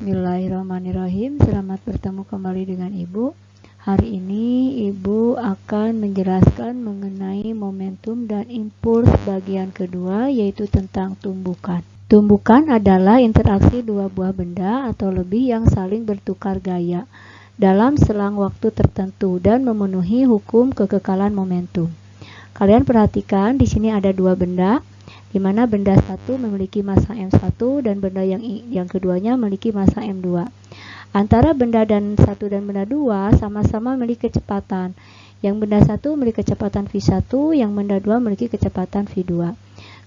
Bismillahirrahmanirrahim. Selamat bertemu kembali dengan Ibu. Hari ini Ibu akan menjelaskan mengenai momentum dan impuls bagian kedua, yaitu tentang tumbukan. Tumbukan adalah interaksi dua buah benda atau lebih yang saling bertukar gaya dalam selang waktu tertentu dan memenuhi hukum kekekalan momentum. Kalian perhatikan di sini ada dua benda, di mana benda satu memiliki massa M1 dan benda yang keduanya memiliki massa M2. Antara benda satu dan benda 2 sama-sama memiliki kecepatan. Yang benda satu memiliki kecepatan V1, yang benda 2 memiliki kecepatan V2.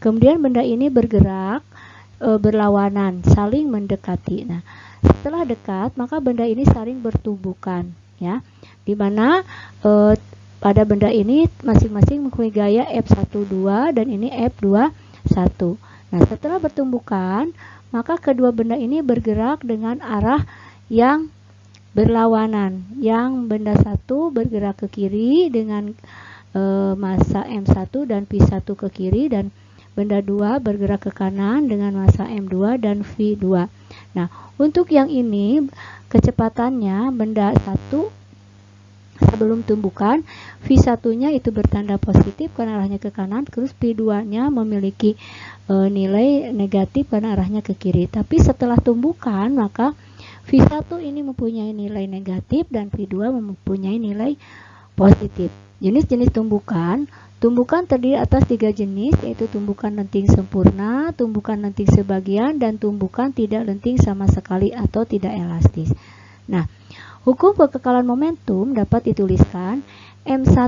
Kemudian benda ini bergerak berlawanan, saling mendekati. Nah, setelah dekat, maka benda ini saling bertumbukan, ya. Di mana pada benda ini masing-masing mempunyai gaya F12 dan ini F21. Nah, setelah bertumbukan, maka kedua benda ini bergerak dengan arah yang berlawanan. Yang benda satu bergerak ke kiri dengan massa M1 dan V1 ke kiri, dan benda 2 bergerak ke kanan dengan massa M2 dan V2. Nah, untuk yang ini kecepatannya benda 1 sebelum tumbukan, V1-nya itu bertanda positif karena arahnya ke kanan, terus V2-nya memiliki nilai negatif karena arahnya ke kiri. Tapi setelah tumbukan, maka V1 ini mempunyai nilai negatif dan V2 mempunyai nilai positif. Jenis-jenis tumbukan terdiri atas 3 jenis, yaitu tumbukan lenting sempurna, tumbukan lenting sebagian, dan tumbukan tidak lenting sama sekali atau tidak elastis. Nah, hukum kekekalan momentum dapat dituliskan M1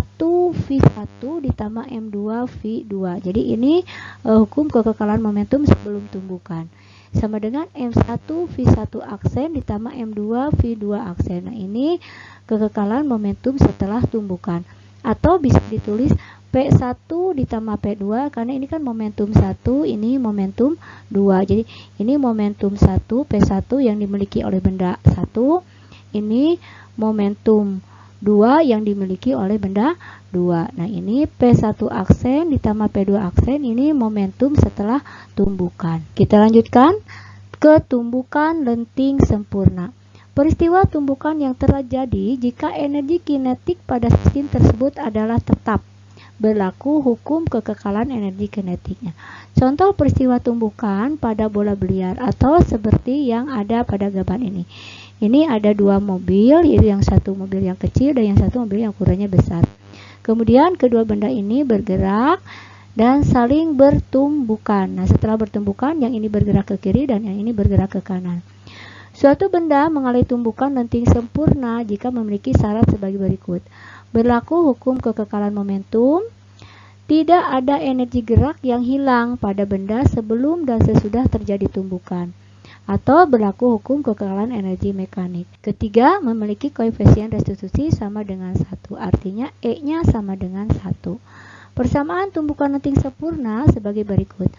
V1 ditambah M2 V2. Jadi ini hukum kekekalan momentum sebelum tumbukan. Sama dengan M1 V1 aksen ditambah M2 V2 aksen. Nah, ini kekekalan momentum setelah tumbukan. Atau bisa ditulis P1 ditambah P2, karena ini kan momentum 1, ini momentum 2. Jadi ini momentum 1 P1 yang dimiliki oleh benda 1. Ini momentum 2 yang dimiliki oleh benda 2. Nah, ini P1 aksen ditambah P2 aksen, ini momentum setelah tumbukan. Kita lanjutkan ke tumbukan lenting sempurna. Peristiwa tumbukan yang terjadi jika energi kinetik pada sistem tersebut adalah tetap. Berlaku hukum kekekalan energi kinetiknya. Contoh peristiwa tumbukan pada bola biliar atau seperti yang ada pada gambar ini. Ini ada dua mobil, yaitu yang satu mobil yang kecil dan yang satu mobil yang ukurannya besar. Kemudian kedua benda ini bergerak dan saling bertumbukan. Nah, setelah bertumbukan, yang ini bergerak ke kiri dan yang ini bergerak ke kanan. Suatu benda mengalami tumbukan lenting sempurna jika memiliki syarat sebagai berikut. Berlaku hukum kekekalan momentum. Tidak ada energi gerak yang hilang pada benda sebelum dan sesudah terjadi tumbukan. Atau berlaku hukum kekekalan energi mekanik. Ketiga, memiliki koefisien restitusi sama dengan 1. Artinya E-nya sama dengan 1. Persamaan tumbukan lenting sempurna sebagai berikut.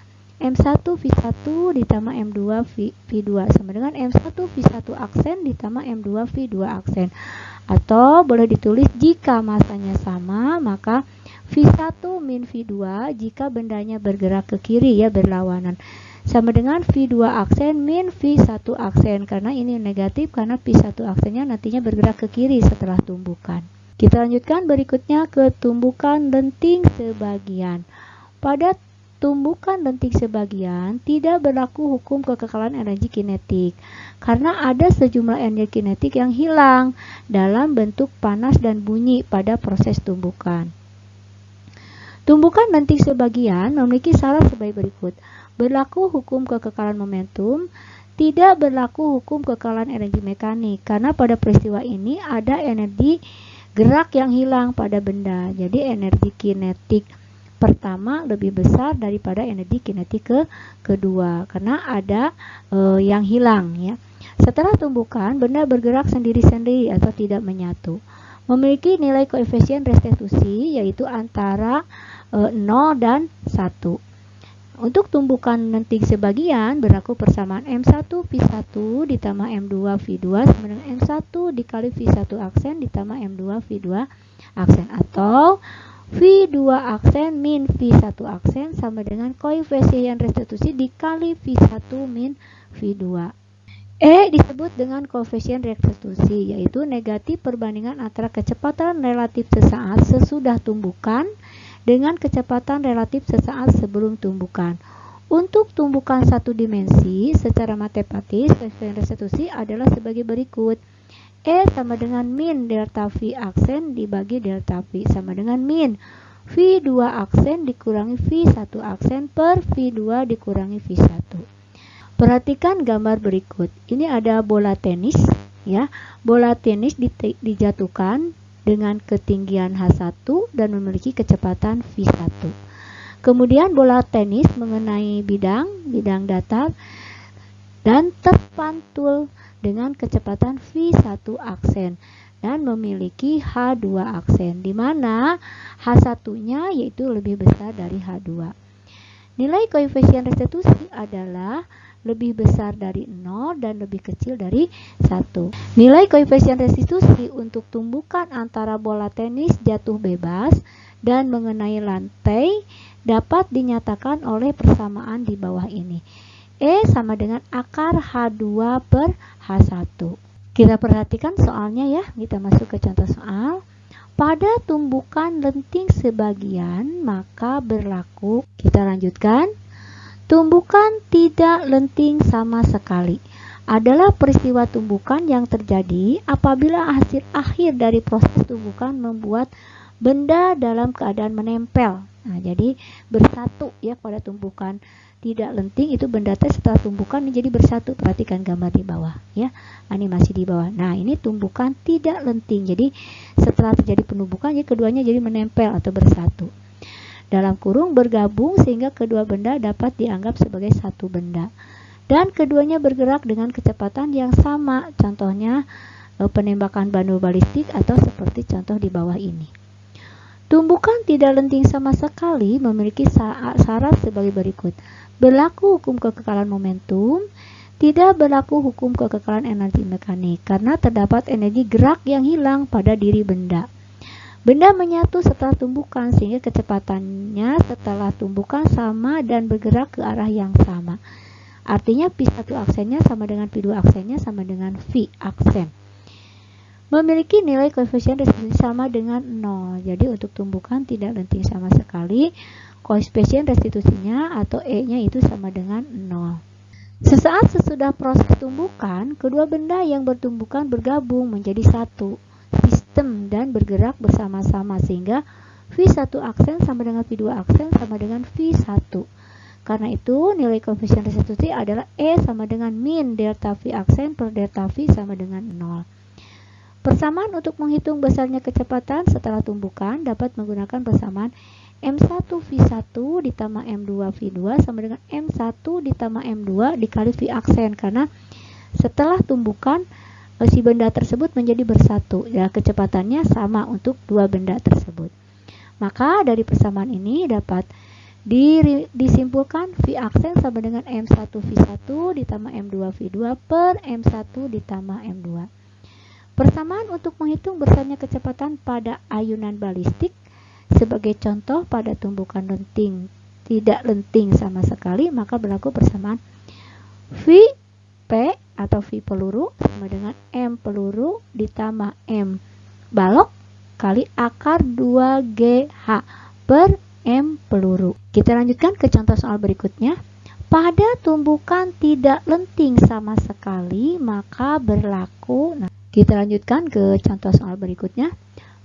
M1 V1 ditambah M2 V2 sama dengan M1 V1 aksen ditambah M2 V2 aksen. Atau boleh ditulis jika masanya sama, maka V1 min V2 jika bendanya bergerak ke kiri, ya, berlawanan, sama dengan V2 aksen min V1 aksen, karena ini negatif karena V1 aksennya nantinya bergerak ke kiri setelah tumbukan. Kita lanjutkan berikutnya ke tumbukan lenting sebagian. Pada tumbukan lenting sebagian tidak berlaku hukum kekekalan energi kinetik karena ada sejumlah energi kinetik yang hilang dalam bentuk panas dan bunyi pada proses tumbukan. Tumbukan lenting sebagian memiliki syarat sebagai berikut. Berlaku hukum kekekalan momentum, tidak berlaku hukum kekekalan energi mekanik karena pada peristiwa ini ada energi gerak yang hilang pada benda. Jadi energi kinetik pertama lebih besar daripada energi kinetik kedua karena ada yang hilang, ya. Setelah tumbukan, benda bergerak sendiri-sendiri atau tidak menyatu. Memiliki nilai koefisien restitusi yaitu antara 0 dan 1. Untuk tumbukan lenting sebagian berlaku persamaan M1 V1 ditambah M2 V2 sama dengan M1 dikali V1 aksen ditambah M2 V2 aksen, atau V2 aksen min V1 aksen sama dengan koefisien restitusi dikali V1 min V2. E disebut dengan koefisien restitusi, yaitu negatif perbandingan antara kecepatan relatif sesaat sesudah tumbukan dengan kecepatan relatif sesaat sebelum tumbukan. Untuk tumbukan satu dimensi, secara matematis, koefisien restitusi adalah sebagai berikut. E sama dengan min delta V aksen dibagi delta V sama dengan min V2 aksen dikurangi V1 aksen per V2 dikurangi V1. Perhatikan gambar berikut. Ini ada bola tenis, ya. Bola tenis dijatuhkan dengan ketinggian H1 dan memiliki kecepatan V1. Kemudian bola tenis mengenai bidang datar dan terpantul dengan kecepatan V1 aksen dan memiliki H2 aksen, di mana H1-nya yaitu lebih besar dari H2. Nilai koefisien restitusi adalah lebih besar dari 0 dan lebih kecil dari 1. Nilai koefisien restitusi untuk tumbukan antara bola tenis jatuh bebas dan mengenai lantai dapat dinyatakan oleh persamaan di bawah ini. E sama dengan akar H2 per H1. Kita perhatikan soalnya ya, kita masuk ke contoh soal. Pada tumbukan lenting sebagian, maka berlaku, kita lanjutkan, tumbukan tidak lenting sama sekali adalah peristiwa tumbukan yang terjadi apabila hasil akhir dari proses tumbukan membuat benda dalam keadaan menempel. Nah, jadi bersatu ya pada tumbukan tidak lenting itu benda setelah tumbukan menjadi bersatu. Perhatikan gambar di bawah ya, animasi di bawah. Nah, ini tumbukan tidak lenting. Jadi setelah terjadi penumbukan ya keduanya jadi menempel atau bersatu. Dalam kurung bergabung sehingga kedua benda dapat dianggap sebagai satu benda. Dan keduanya bergerak dengan kecepatan yang sama. Contohnya penembakan batu balistik atau seperti contoh di bawah ini. Tumbukan tidak lenting sama sekali memiliki syarat sebagai berikut. Berlaku hukum kekekalan momentum, tidak berlaku hukum kekekalan energi mekanik karena terdapat energi gerak yang hilang pada diri benda. Benda menyatu setelah tumbukan sehingga kecepatannya setelah tumbukan sama dan bergerak ke arah yang sama. Artinya P1 aksennya sama dengan P2 aksennya sama dengan V aksen. Memiliki nilai koefisien restitusi sama dengan 0. Jadi untuk tumbukan tidak lenting sama sekali, koefisien restitusinya atau E-nya itu sama dengan 0. Sesaat sesudah proses tumbukan, kedua benda yang bertumbukan bergabung menjadi satu sistem dan bergerak bersama-sama sehingga V1 aksen sama dengan V2 aksen sama dengan V1. Karena itu nilai koefisien restitusi adalah E sama dengan min delta V aksen per delta V sama dengan 0. Persamaan untuk menghitung besarnya kecepatan setelah tumbukan dapat menggunakan persamaan M1 V1 ditambah M2 V2 sama dengan M1 ditambah M2 dikali V aksen, karena setelah tumbukan si benda tersebut menjadi bersatu ya, kecepatannya sama untuk dua benda tersebut. Maka dari persamaan ini dapat disimpulkan V aksen sama dengan M1 V1 ditambah M2 V2 per M1 ditambah M2. Persamaan untuk menghitung besarnya kecepatan pada ayunan balistik sebagai contoh pada tumbukan lenting tidak lenting sama sekali, maka berlaku persamaan V P atau V peluru sama dengan M peluru ditambah M balok kali akar 2GH per M peluru. Kita lanjutkan ke contoh soal berikutnya. Pada tumbukan tidak lenting sama sekali, maka berlaku. Nah, kita lanjutkan ke contoh soal berikutnya.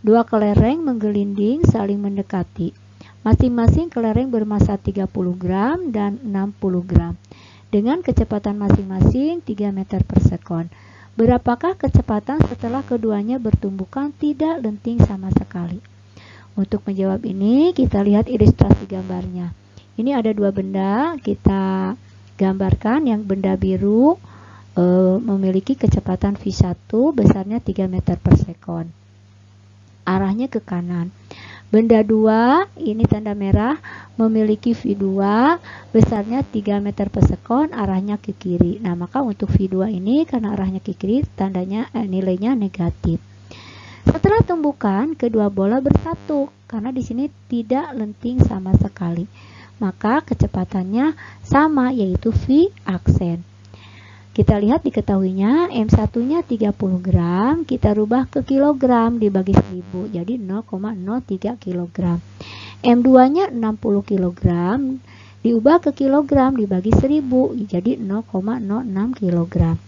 Dua kelereng menggelinding saling mendekati. Masing-masing kelereng bermassa 30 gram dan 60 gram. Dengan kecepatan masing-masing 3 meter per sekon. Berapakah kecepatan setelah keduanya bertumbukan tidak lenting sama sekali? Untuk menjawab ini, kita lihat ilustrasi gambarnya. Ini ada dua benda, kita gambarkan. Yang benda biru memiliki kecepatan V1 besarnya 3 meter per sekon. Arahnya ke kanan. Benda 2, ini tanda merah, memiliki V2 besarnya 3 meter per sekon, arahnya ke kiri. Nah, maka untuk V2 ini karena arahnya ke kiri, tandanya nilainya negatif. Setelah tumbukan, kedua bola bersatu karena di sini tidak lenting sama sekali. Maka kecepatannya sama, yaitu V aksen. Kita lihat diketahuinya M1-nya 30 gram, kita rubah ke kilogram dibagi 1000, jadi 0,03 kilogram. M2-nya 60 kilogram, diubah ke kilogram dibagi 1000, jadi 0,06 kilogram.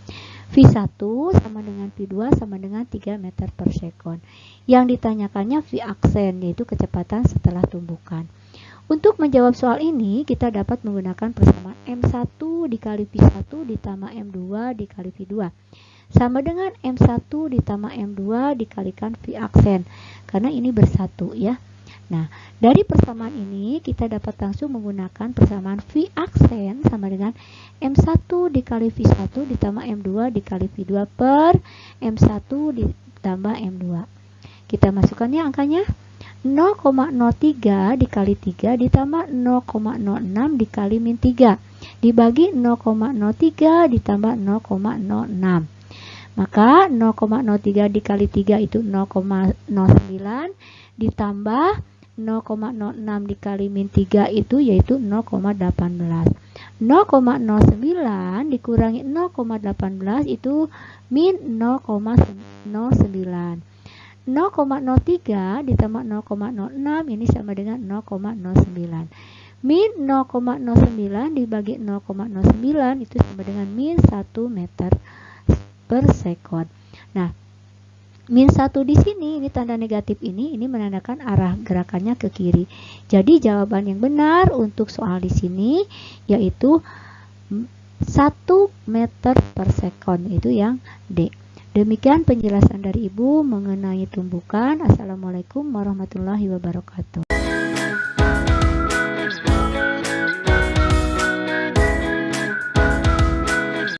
V1 sama dengan V2 sama dengan 3 meter per sekon. Yang ditanyakannya V aksen, yaitu kecepatan setelah tumbukan. Untuk menjawab soal ini, kita dapat menggunakan persamaan M1 dikali V1 ditambah M2 dikali V2. Sama dengan M1 ditambah M2 dikalikan V aksen, karena ini bersatu ya. Nah, dari persamaan ini kita dapat langsung menggunakan persamaan V aksen sama dengan M1 dikali V1 ditambah M2 dikali V2 per M1 ditambah M2. Kita masukkannya angkanya 0,03 dikali 3 ditambah 0,06 dikali min 3 dibagi 0,03 ditambah 0,06. Maka 0,03 dikali 3 itu 0,09 ditambah 0,06 dikali min 3 itu yaitu 0,18. 0,09 dikurangi 0,18 itu min 0,09. 0,03 ditambah 0,06 ini sama dengan 0,09. Min 0,09 dibagi 0,09 itu sama dengan min 1 meter per sekon. Nah, min 1 di sini, ini tanda negatif ini menandakan arah gerakannya ke kiri. Jadi jawaban yang benar untuk soal di sini yaitu 1 meter per sekon, itu yang D. Demikian penjelasan dari Ibu mengenai tumbukan. Assalamualaikum warahmatullahi wabarakatuh.